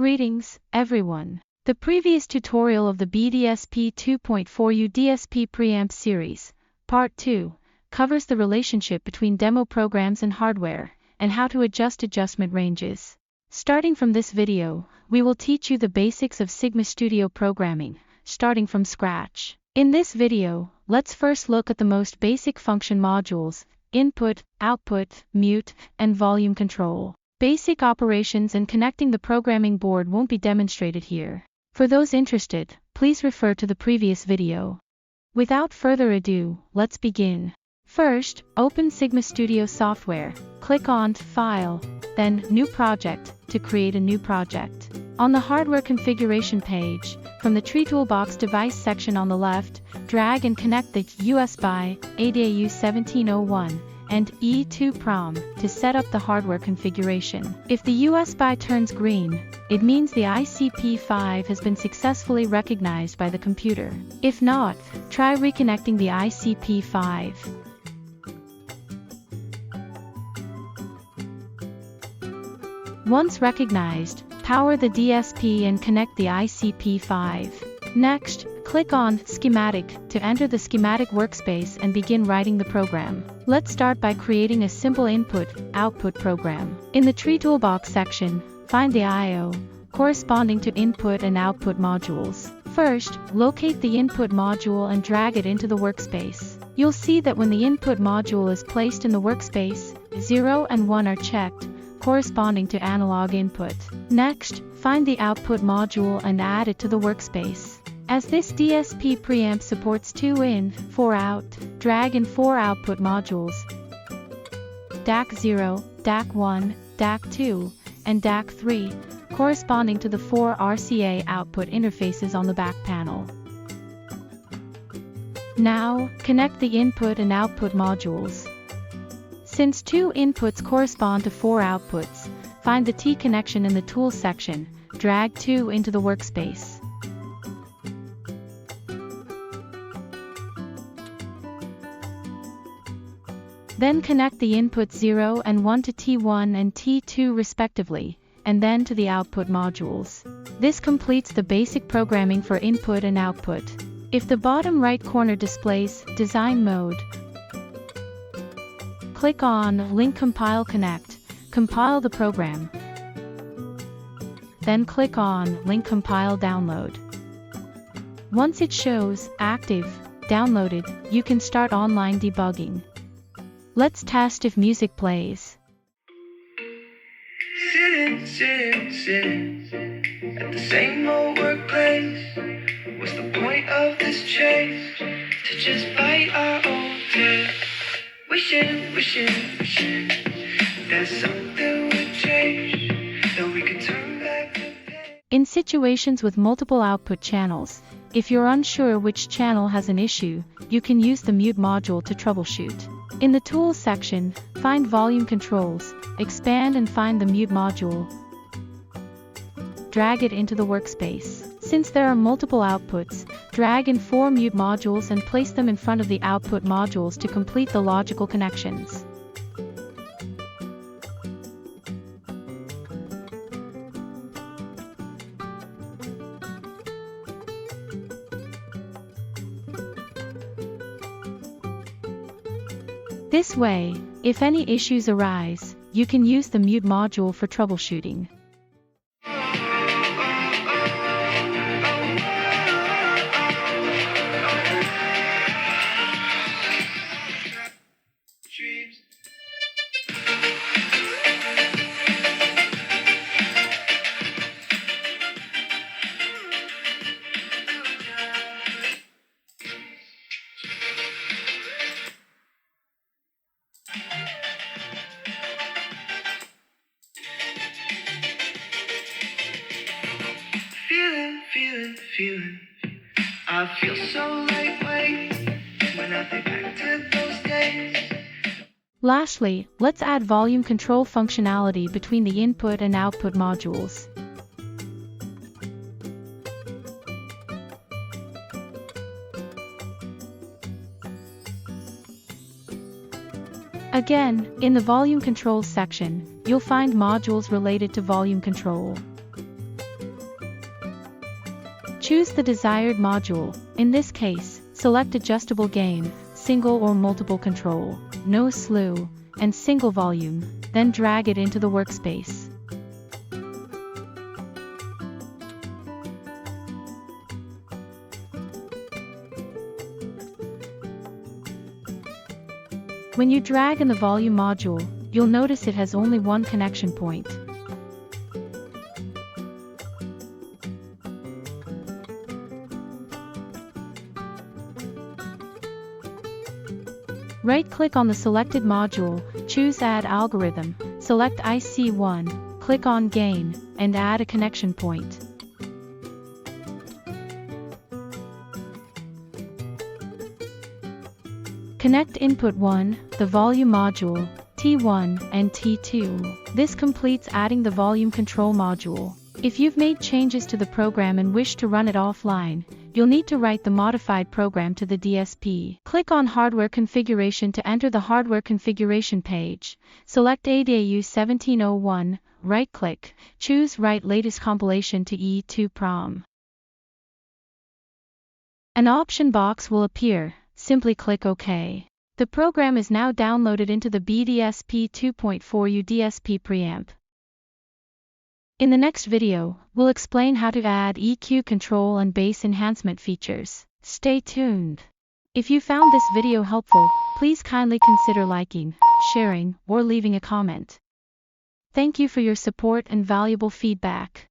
Greetings, everyone. The previous tutorial of the BDSP2.4U DSP Preamp series, Part 2, covers the relationship between demo programs and hardware, and how to adjust adjustment ranges. Starting from this video, we will teach you the basics of SigmaStudio programming, starting from scratch. In this video, let's first look at the most basic function modules: input, output, mute, and volume control. Basic operations and connecting the programming board won't be demonstrated here. For those interested, please refer to the previous video. Without further ado, let's begin. First, open SigmaStudio software, click on File, then New Project to create a new project. On the hardware configuration page, from the Tree Toolbox device section on the left, drag and connect the USB ADAU1701 and E2PROM to set up the hardware configuration. If the USB turns green, it means the ICP5 has been successfully recognized by the computer. If not, try reconnecting the ICP5. Once recognized, power the DSP and connect the ICP5. Next, click on Schematic to enter the schematic workspace and begin writing the program. Let's start by creating a simple input-output program. In the Tree Toolbox section, find the I/O corresponding to input and output modules. First, locate the input module and drag it into the workspace. You'll see that when the input module is placed in the workspace, 0 and 1 are checked, corresponding to analog input. Next, find the output module and add it to the workspace. As this DSP preamp supports 2 in, 4 out, drag in 4 output modules: DAC0, DAC1, DAC2, and DAC3, corresponding to the 4 RCA output interfaces on the back panel. Now, connect the input and output modules. Since 2 inputs correspond to 4 outputs, find the T connection in the Tools section, drag 2 into the workspace. Then connect the inputs 0 and 1 to T1 and T2 respectively, and then to the output modules. This completes the basic programming for input and output. If the bottom right corner displays Design Mode, click on Link Compile Connect, compile the program. Then click on Link Compile Download. Once it shows Active, Downloaded, you can start online debugging. Let's test if music plays. Sitting at the same old workplace. What's the point of this chase? To just bite our own tail. Wishing that something would change, that we could turn back the page. In situations with multiple output channels, if you're unsure which channel has an issue, you can use the mute module to troubleshoot. In the Tools section, find Volume Controls, expand and find the mute module. Drag it into the workspace. Since there are multiple outputs, drag in 4 mute modules and place them in front of the output modules to complete the logical connections. This way, if any issues arise, you can use the mute module for troubleshooting. Feeling, I feel so lightweight when I think back to those days. Lastly, let's add volume control functionality between the input and output modules. Again, in the volume controls section, you'll find modules related to volume control. Choose the desired module. In this case, select adjustable gain, single or multiple control, no slew, and single volume, then drag it into the workspace. When you drag in the volume module, you'll notice it has only one connection point. Right-click on the selected module, choose Add Algorithm, select IC1, click on Gain, and add a connection point. Connect Input 1, the volume module, T1 and T2. This completes adding the volume control module. If you've made changes to the program and wish to run it offline, you'll need to write the modified program to the DSP. Click on Hardware Configuration to enter the hardware configuration page. Select ADAU1701, right-click, choose Write Latest Compilation to E2PROM. An option box will appear. Simply click OK. The program is now downloaded into the BDSP2.4U DSP Preamp. In the next video, we'll explain how to add EQ control and bass enhancement features. Stay tuned. If you found this video helpful, please kindly consider liking, sharing, or leaving a comment. Thank you for your support and valuable feedback.